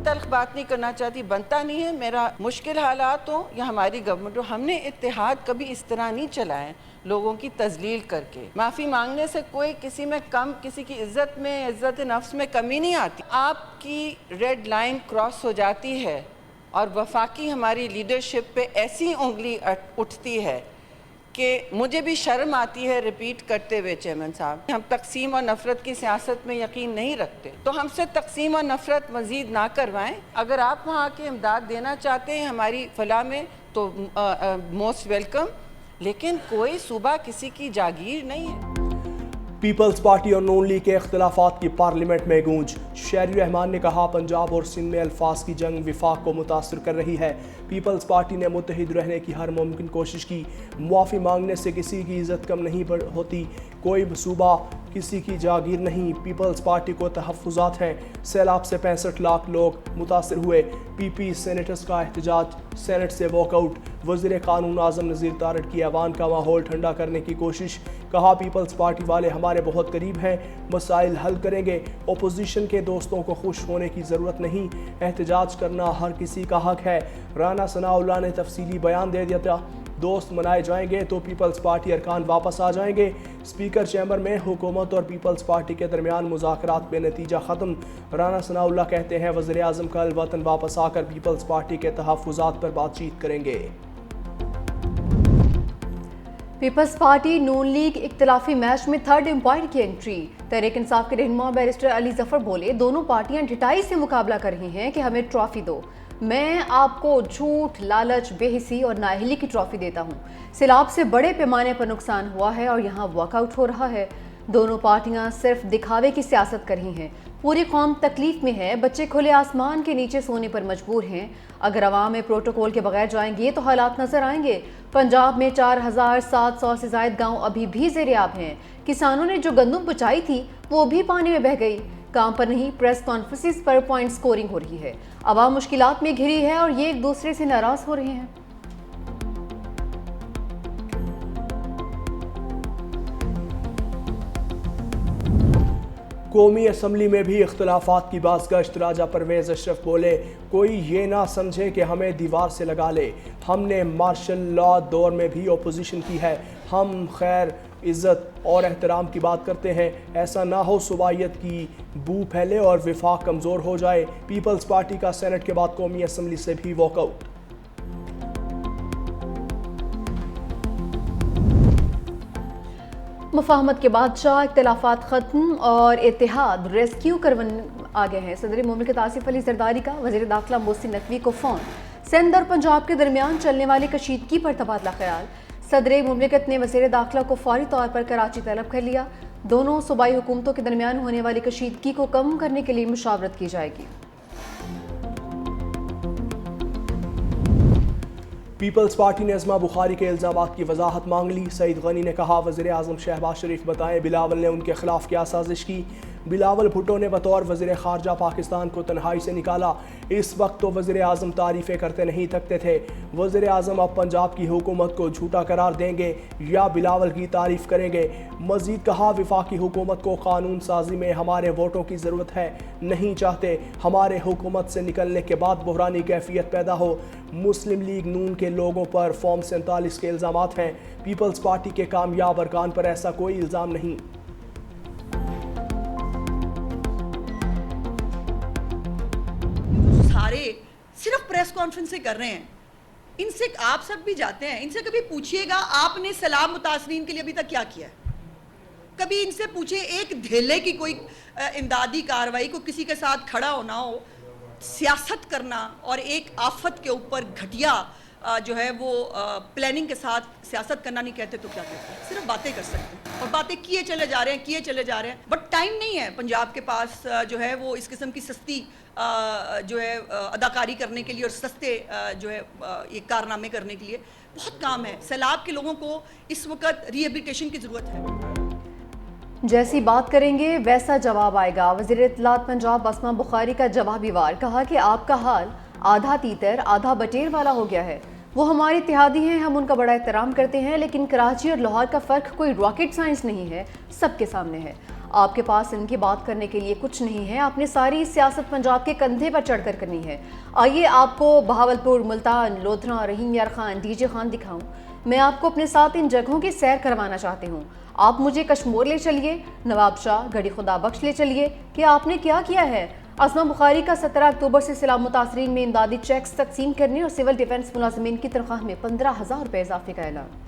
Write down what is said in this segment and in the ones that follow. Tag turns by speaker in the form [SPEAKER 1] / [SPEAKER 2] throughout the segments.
[SPEAKER 1] تلخ بات نہیں کرنا چاہتی، بنتا نہیں ہے، میرا مشکل حالات ہوں یا ہماری گورنمنٹ ہو، ہم نے اتحاد کبھی اس طرح نہیں چلائے لوگوں کی تذلیل کر کے۔ معافی مانگنے سے کوئی کسی میں کم، کسی کی عزت میں، عزت نفس میں کمی نہیں آتی۔ آپ کی ریڈ لائن کراس ہو جاتی ہے اور وفاقی ہماری لیڈرشپ پہ ایسی انگلی اٹھتی ہے کہ مجھے بھی شرم آتی ہے ریپیٹ کرتے ہوئے چیئرمین صاحب، ہم تقسیم اور نفرت کی سیاست میں یقین نہیں رکھتے، تو ہم سے تقسیم اور نفرت مزید نہ کروائیں۔ اگر آپ وہاں کے امداد دینا چاہتے ہیں ہماری فلاح میں تو موسٹ ویلکم، لیکن کوئی صوبہ کسی کی جاگیر نہیں ہے۔
[SPEAKER 2] پیپلز پارٹی اور نون لیگ کے اختلافات کی پارلیمنٹ میں گونج۔ شہری رحمان نے کہا پنجاب اور سندھ میں الفاظ کی جنگ وفاق کو متاثر کر رہی ہے۔ پیپلز پارٹی نے متحد رہنے کی ہر ممکن کوشش کی۔ معافی مانگنے سے کسی کی عزت کم نہیں ہوتی، کوئی صوبہ کسی کی جاگیر نہیں۔ پیپلز پارٹی کو تحفظات ہیں۔ سیلاب سے 65 لاکھ لوگ متاثر ہوئے۔ پی پی سینیٹرز کا احتجاج، سینٹ سے واک آؤٹ۔ وزیر قانون اعظم نذیر تارڑ کی ایوان کا ماحول ٹھنڈا کرنے کی کوشش۔ کہا پیپلز پارٹی والے ہمارے بہت قریب ہیں، مسائل حل کریں گے، اپوزیشن کے دوستوں کو خوش ہونے کی ضرورت نہیں، احتجاج کرنا ہر کسی کا حق ہے۔ رانا ثناء اللہ نے تفصیلی بیان دے دیا تھا، دوست منائے جائیں گے تو پیپلز پارٹی ارکان واپس آ جائیں گے۔ اسپیکر چیمبر میں حکومت اور پیپلز پارٹی کے درمیان مذاکرات بے نتیجہ ختم۔ رانا ثناء اللہ کہتے ہیں وزیر اعظم کل وطن واپس آ کر پیپلز پارٹی کے تحفظات پر بات چیت کریں گے۔
[SPEAKER 3] پیپلز پارٹی نون لیگ اختلافی میچ میں تھرڈ امپائر کی انٹری۔ تحریک انصاف کے رہنما بیرسٹر علی ظفر بولے دونوں پارٹیاں ڈٹائی سے مقابلہ کر رہی ہیں کہ ہمیں ٹرافی دو، میں آپ کو جھوٹ، لالچ، بے حسی اور نااہلی کی ٹرافی دیتا ہوں۔ سیلاب سے بڑے پیمانے پر نقصان ہوا ہے اور یہاں واک آؤٹ ہو رہا ہے۔ دونوں پارٹیاں صرف دکھاوے کی سیاست کر رہی ہیں، پوری قوم تکلیف میں ہے، بچے کھلے آسمان کے نیچے سونے پر مجبور ہیں۔ اگر عوام میں پروٹوکول کے بغیر جائیں گے تو حالات نظر آئیں گے۔ پنجاب میں 4700 سے زائد گاؤں ابھی بھی زیر آب ہیں۔ کسانوں نے جو گندم بچائی تھی وہ بھی پانی میں بہہ گئی۔ کام پر نہیں، پریس کانفرنسز پر پوائنٹ سکورنگ ہو رہی ہے۔ عوام مشکلات میں گھری ہے اور یہ ایک دوسرے سے ناراض ہو رہے ہیں۔
[SPEAKER 2] قومی اسمبلی میں بھی اختلافات کی بازگشت۔ راجہ پرویز اشرف بولے کوئی یہ نہ سمجھے کہ ہمیں دیوار سے لگا لے، ہم نے مارشل لا دور میں بھی اپوزیشن کی ہے، ہم خیر، عزت اور احترام کی بات کرتے ہیں، ایسا نہ ہو صوبائیت کی بو پھیلے اور وفاق کمزور ہو جائے۔ پیپلز پارٹی کا سینٹ کے بعد قومی اسمبلی سے بھی واک آؤٹ۔
[SPEAKER 3] مفاہمت کے بادشاہ، اختلافات ختم اور اتحاد ریسکیو کروانے آگے ہیں۔ صدر مملکت آصف علی زرداری کا وزیر داخلہ محسن نقوی کو فون۔ سندھ اور پنجاب کے درمیان چلنے والی کشیدگی پر تبادلہ خیال۔ صدر مملکت نے وزیر داخلہ کو فوری طور پر کراچی طلب کر لیا۔ دونوں صوبائی حکومتوں کے درمیان ہونے والی کشیدگی کو کم کرنے کے لیے مشاورت کی جائے گی۔
[SPEAKER 2] پیپلز پارٹی نے عظمیٰ بخاری کے الزامات کی وضاحت مانگ لی۔ سعید غنی نے کہا وزیر اعظم شہباز شریف بتائیں بلاول نے ان کے خلاف کیا سازش کی۔ بلاول بھٹو نے بطور وزیر خارجہ پاکستان کو تنہائی سے نکالا، اس وقت تو وزیر اعظم تعریفیں کرتے نہیں تھکتے تھے۔ وزیر اعظم اب پنجاب کی حکومت کو جھوٹا قرار دیں گے یا بلاول کی تعریف کریں گے؟ مزید کہا وفاقی حکومت کو قانون سازی میں ہمارے ووٹوں کی ضرورت ہے، نہیں چاہتے ہمارے حکومت سے نکلنے کے بعد بحرانی کیفیت پیدا ہو۔ مسلم لیگ نون کے لوگوں پر فارم 47 کے الزامات ہیں، پیپلز پارٹی کے کامیاب ارکان پر ایسا کوئی الزام نہیں۔
[SPEAKER 4] سارے صرف پریس کانفرنس سے کر رہے ہیں، ان سے آپ سب بھی جاتے ہیں، ان سے کبھی پوچھئے گا آپ نے سیلاب متاثرین کے لیے ابھی تک کیا کیا ہے؟ کبھی ان سے پوچھیں ایک دھیلے کی کوئی امدادی کارروائی کو کسی کے ساتھ کھڑا ہونا ہو، سیاست کرنا اور ایک آفت کے اوپر گھٹیا جو ہے وہ پلاننگ کے ساتھ سیاست کرنا نہیں کہتے تو کیا کہتے ہیں؟ صرف باتیں کر سکتے ہیں اور باتیں کیے چلے جا رہے ہیں بٹ ٹائم نہیں ہے پنجاب کے پاس جو ہے وہ اس قسم کی سستی جو ہے اداکاری کرنے کے لیے اور سستے جو ہے یہ کارنامے کرنے کے لیے بہت کام ہے۔ سیلاب کے لوگوں کو اس وقت ری ہیبلیٹیشن کی ضرورت ہے۔
[SPEAKER 3] جیسی بات کریں گے ویسا جواب آئے گا۔ وزیر اطلاعات پنجاب اسما بخاری کا جوابی وار، کہا کہ آپ کا حال آدھا تیتر آدھا بٹیر والا ہو گیا ہے۔ وہ ہمارے اتحادی ہیں، ہم ان کا بڑا احترام کرتے ہیں، لیکن کراچی اور لاہور کا فرق کوئی راکٹ سائنس نہیں ہے، سب کے سامنے ہے۔ آپ کے پاس ان کی بات کرنے کے لیے کچھ نہیں ہے، آپ نے ساری سیاست پنجاب کے کندھے پر چڑھ کر کرنی ہے۔ آئیے آپ کو بہاولپور، ملتان، لودھنا، رحیم یار خان، ڈی جے خان دکھاؤں۔ میں آپ کو اپنے ساتھ ان جگہوں کی سیر کروانا چاہتی ہوں۔ آپ مجھے کشمور لے چلیے، نواب شاہ، گڑھی خدا بخش لے چلیے کہ آپ نے کیا کیا ہے۔ اسما بخاری کا 17 اکتوبر سے سیلاب متاثرین میں امدادی چیکس تقسیم کرنے اور سول ڈیفنس ملازمین کی تنخواہ میں 15,000 روپے اضافے کا اعلان۔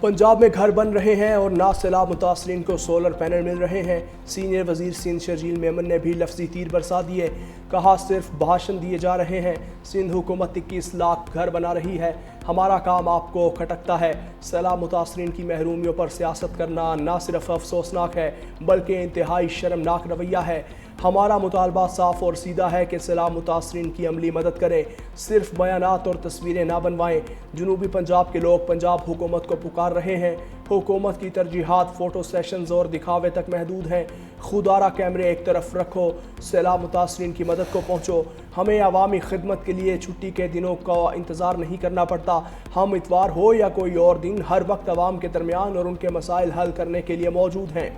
[SPEAKER 2] پنجاب میں گھر بن رہے ہیں اور نہ سیلاب متاثرین کو سولر پینل مل رہے ہیں۔ سینئر وزیر سندھ شرجیل میمن نے بھی لفظی تیر برسا دیے، کہا صرف بھاشن دیے جا رہے ہیں۔ سندھ حکومت 21 لاکھ گھر بنا رہی ہے، ہمارا کام آپ کو کھٹکتا ہے۔ سیلاب متاثرین کی محرومیوں پر سیاست کرنا نہ صرف افسوسناک ہے بلکہ انتہائی شرمناک رویہ ہے۔ ہمارا مطالبہ صاف اور سیدھا ہے کہ سیلاب متاثرین کی عملی مدد کریں، صرف بیانات اور تصویریں نہ بنوائیں۔ جنوبی پنجاب کے لوگ پنجاب حکومت کو پکار رہے ہیں۔ حکومت کی ترجیحات فوٹو سیشنز اور دکھاوے تک محدود ہیں۔ خودارہ کیمرے ایک طرف رکھو، سیلاب متاثرین کی مدد کو پہنچو۔ ہمیں عوامی خدمت کے لیے چھٹی کے دنوں کا انتظار نہیں کرنا پڑتا۔ ہم اتوار ہو یا کوئی اور دن ہر وقت عوام کے درمیان اور ان کے مسائل حل کرنے کے لیے موجود ہیں۔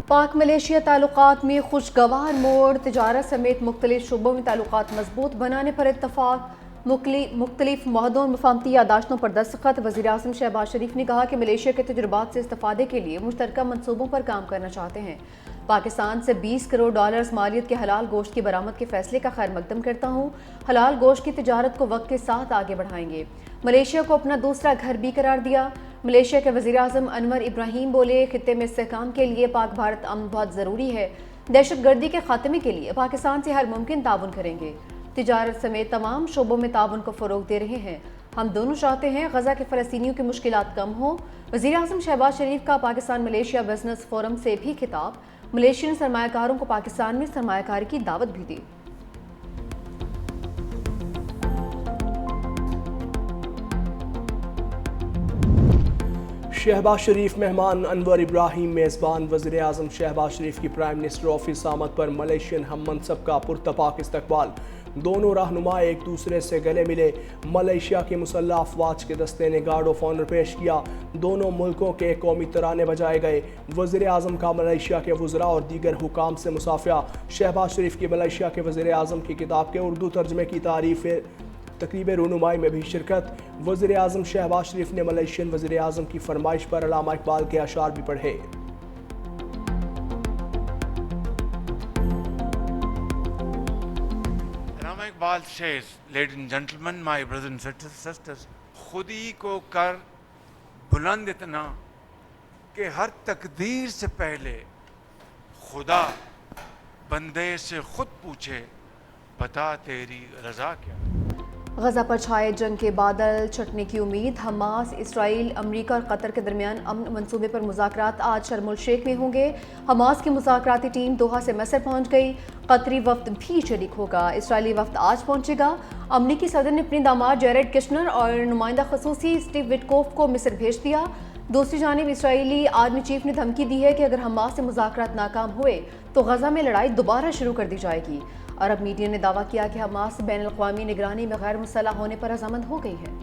[SPEAKER 3] پاک ملیشیا تعلقات میں خوشگوار موڑ، تجارت سمیت مختلف شعبوں میں تعلقات مضبوط بنانے پر اتفاق، مختلف معاہدوں اور مفاہمتی یادداشتوں پر دستخط۔ وزیراعظم شہباز شریف نے کہا کہ ملیشیا کے تجربات سے استفادے کے لیے مشترکہ منصوبوں پر کام کرنا چاہتے ہیں۔ پاکستان سے 20 کروڑ ڈالرز مالیت کے حلال گوشت کی برآمد کے فیصلے کا خیر مقدم کرتا ہوں۔ حلال گوشت کی تجارت کو وقت کے ساتھ آگے بڑھائیں گے۔ ملیشیا کو اپنا دوسرا گھر بھی قرار دیا۔ ملیشیا کے وزیراعظم انور ابراہیم بولے، خطے میں استحکام کے لیے پاک بھارت امن بہت ضروری ہے۔ دہشت گردی کے خاتمے کے لیے پاکستان سے ہر ممکن تعاون کریں گے۔ تجارت سمیت تمام شعبوں میں تعاون کو فروغ دے رہے ہیں۔ ہم دونوں چاہتے ہیں غزہ کے فلسطینیوں کی مشکلات کم ہوں۔ وزیراعظم شہباز شریف کا پاکستان ملیشیا بزنس فورم سے بھی خطاب، ملیشین سرمایہ کاروں کو پاکستان میں سرمایہ کاری کی دعوت بھی دی۔
[SPEAKER 2] شہباز شریف مہمان، انور ابراہیم میزبان۔ وزیر اعظم شہباز شریف کی پرائم منسٹر آفس آمد پر ملیشین ہم منصب کا پرتپاک استقبال۔ دونوں رہنما ایک دوسرے سے گلے ملے۔ ملیشیا کے مسلح افواج کے دستے نے گارڈ آف آنر پیش کیا۔ دونوں ملکوں کے قومی ترانے بجائے گئے۔ وزیر اعظم کا ملیشیا کے وزراء اور دیگر حکام سے مصافحہ۔ شہباز شریف کی ملیشیا کے وزیر اعظم کی کتاب کے اردو ترجمے کی تقریب رونمائی میں بھی شرکت۔ وزیر اعظم شہباز شریف نے ملیشین وزیر اعظم کی فرمائش پر علامہ اقبال کے اشعار بھی پڑھے۔
[SPEAKER 5] علامہ Iqbal says, ladies and gentlemen, my brothers and sisters, خودی کو کر بلند اتنا کہ ہر تقدیر سے پہلے خدا بندے سے خود پوچھے، بتا تیری رضا کیا۔
[SPEAKER 3] غزہ پر چھائے جنگ کے بادل چھٹنے کی امید۔ حماس، اسرائیل، امریکہ اور قطر کے درمیان امن منصوبے پر مذاکرات آج شرم الشیخ میں ہوں گے۔ حماس کی مذاکراتی ٹیم دوحہ سے مصر پہنچ گئی۔ قطری وفد بھی شریک ہوگا۔ اسرائیلی وفد آج پہنچے گا۔ امریکی صدر نے اپنے داماد جیریڈ کشنر اور نمائندہ خصوصی اسٹیو وٹکوف کو مصر بھیج دیا۔ دوسری جانب اسرائیلی آرمی چیف نے دھمکی دی ہے کہ اگر حماس سے مذاکرات ناکام ہوئے تو غزہ میں لڑائی دوبارہ شروع کر دی جائے گی۔ عرب میڈیا نے دعویٰ کیا کہ حماس بین الاقوامی نگرانی میں غیر مسلح ہونے پر رضامند ہو گئی ہے۔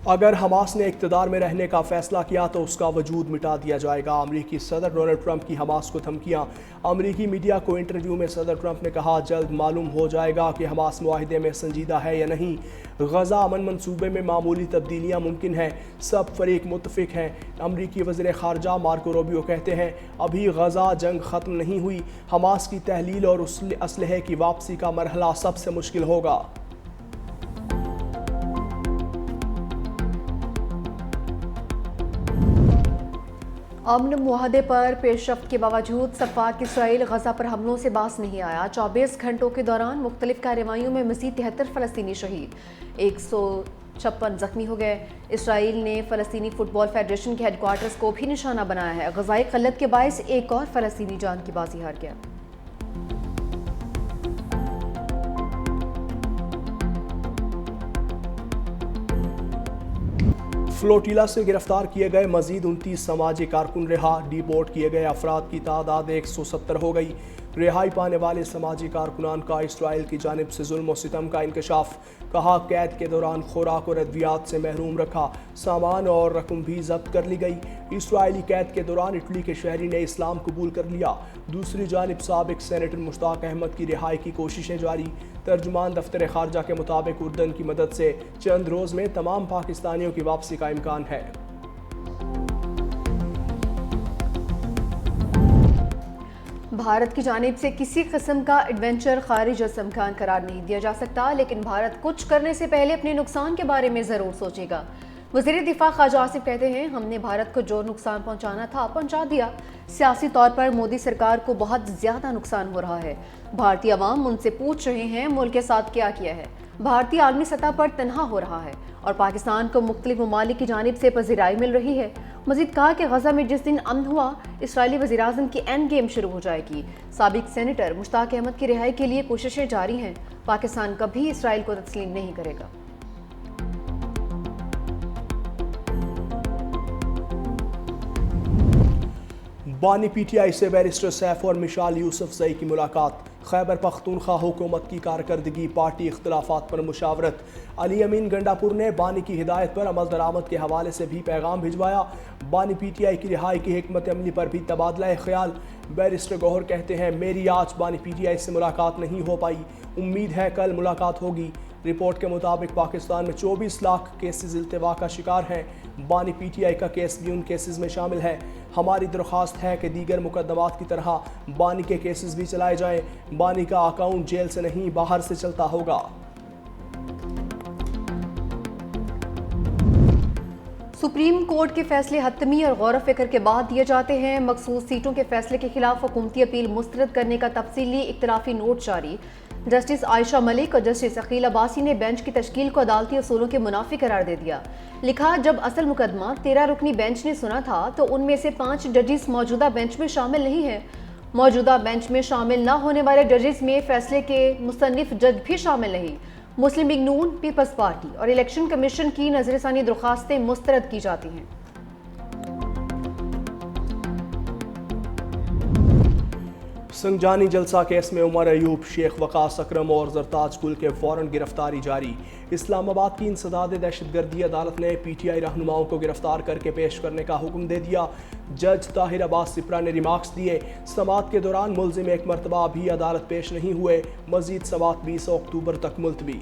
[SPEAKER 2] اگر حماس نے اقتدار میں رہنے کا فیصلہ کیا تو اس کا وجود مٹا دیا جائے گا۔ امریکی صدر ڈونلڈ ٹرمپ کی حماس کو دھمکیاں۔ امریکی میڈیا کو انٹرویو میں صدر ٹرمپ نے کہا، جلد معلوم ہو جائے گا کہ حماس معاہدے میں سنجیدہ ہے یا نہیں۔ غزہ امن منصوبے میں معمولی تبدیلیاں ممکن ہیں، سب فریق متفق ہیں۔ امریکی وزیر خارجہ مارکو روبیو کہتے ہیں، ابھی غزہ جنگ ختم نہیں ہوئی۔ حماس کی تحلیل اور اسلحے کی واپسی کا مرحلہ سب سے مشکل ہوگا۔
[SPEAKER 3] امن معاہدے پر پیش رفت کے باوجود سفاک اسرائیل غزہ پر حملوں سے باز نہیں آیا۔ 24 گھنٹوں کے دوران مختلف کارروائیوں میں مزید 73 فلسطینی شہید، 156 زخمی ہو گئے۔ اسرائیل نے فلسطینی فٹ بال فیڈریشن کے ہیڈ کوارٹرز کو بھی نشانہ بنایا ہے۔ غذائی قلت کے باعث ایک اور فلسطینی جان کی بازی ہار گیا۔
[SPEAKER 2] فلوٹیلا سے گرفتار کیے گئے مزید 29 سماجی کارکن رہا، ڈیپورٹ کیے گئے افراد کی تعداد 170 ہو گئی۔ رہائی پانے والے سماجی کارکنان کا اسرائیل کی جانب سے ظلم و ستم کا انکشاف، کہا قید کے دوران خوراک اور ادویات سے محروم رکھا، سامان اور رقم بھی ضبط کر لی گئی۔ اسرائیلی قید کے دوران اٹلی کے شہری نے اسلام قبول کر لیا۔ دوسری جانب سابق سینیٹر مشتاق احمد کی رہائی کی کوششیں جاری۔ ترجمان دفتر خارجہ کے مطابق اردن کی مدد سے چند روز میں تمام پاکستانیوں کی واپسی کا امکان ہے۔
[SPEAKER 3] بھارت کی جانب سے کسی قسم کا ایڈونچر خارج از امکان قرار نہیں دیا جا سکتا، لیکن بھارت کچھ کرنے سے پہلے اپنے نقصان کے بارے میں ضرور سوچے گا۔ وزیر دفاع خواجہ آصف کہتے ہیں، ہم نے بھارت کو جو نقصان پہنچانا تھا پہنچا دیا۔ سیاسی طور پر مودی سرکار کو بہت زیادہ نقصان ہو رہا ہے۔ بھارتی عوام ان سے پوچھ رہے ہیں ملک کے ساتھ کیا کیا ہے۔ بھارتی عالمی سطح پر تنہا ہو رہا ہے اور پاکستان کو مختلف ممالک کی جانب سے پذیرائی مل رہی ہے۔ مزید کہا کہ غزہ میں جس دن امن ہوا، اسرائیلی وزیراعظم کی اینڈ گیم شروع ہو جائے گی۔ سابق سینیٹر مشتاق احمد کی رہائی کے لیے کوششیں جاری ہیں۔ پاکستان کبھی اسرائیل کو تسلیم نہیں کرے گا۔
[SPEAKER 2] بانی پی ٹی آئی سے بیرسٹر سیف اور مشال یوسف زئی کی ملاقات، خیبر پختونخوا حکومت کی کارکردگی، پارٹی اختلافات پر مشاورت۔ علی امین گنڈاپور نے بانی کی ہدایت پر عمل درآمد کے حوالے سے بھی پیغام بھجوایا۔ بانی پی ٹی آئی کی رہائی کی حکمت عملی پر بھی تبادلہ خیال۔ بیرسٹر گوہر کہتے ہیں، میری آج بانی پی ٹی آئی سے ملاقات نہیں ہو پائی، امید ہے کل ملاقات ہوگی۔ رپورٹ کے مطابق پاکستان میں 24 لاکھ کیسز التوا کا شکار ہیں۔ بانی پی ٹی آئی کا کیس بھی ان کیسز میں شامل ہے۔ ہماری درخواست ہے کہ دیگر مقدمات کی طرح بانی کے کیسز بھی چلائے جائیں۔ بانی کا اکاؤنٹ جیل سے نہیں باہر سے چلتا ہوگا۔
[SPEAKER 3] سپریم کورٹ کے فیصلے حتمی اور غور و فکر کے بعد دیے جاتے ہیں۔ مخصوص سیٹوں کے فیصلے کے خلاف حکومتی اپیل مسترد کرنے کا تفصیلی اختلافی نوٹ جاری۔ جسٹس عائشہ ملک اور جسٹس عقیل عباسی نے بینچ کی تشکیل کو عدالتی اصولوں کے منافی قرار دے دیا۔ لکھا، جب اصل مقدمہ 13 رکنی بینچ نے سنا تھا تو ان میں سے 5 ججز موجودہ بینچ میں شامل نہیں ہیں۔ موجودہ بینچ میں شامل نہ ہونے والے ججز میں فیصلے کے مصنف جج بھی شامل نہیں۔ مسلم لیگ نون، پیپلز پارٹی اور الیکشن کمیشن کی نظر ثانی درخواستیں مسترد کی جاتی ہیں۔
[SPEAKER 2] سنجانی جلسہ کیس میں عمر ایوب، شیخ وقاص اکرم اور زرتاج گل کے وارنٹ گرفتاری جاری۔ اسلام آباد کی انسداد دہشت گردی عدالت نے پی ٹی آئی رہنماؤں کو گرفتار کر کے پیش کرنے کا حکم دے دیا۔ جج طاہر عباس سپرا نے ریمارکس دیے، سماعت کے دوران ملزم ایک مرتبہ بھی عدالت پیش نہیں ہوئے، مزید سماعت 20 اکتوبر تک ملتوی۔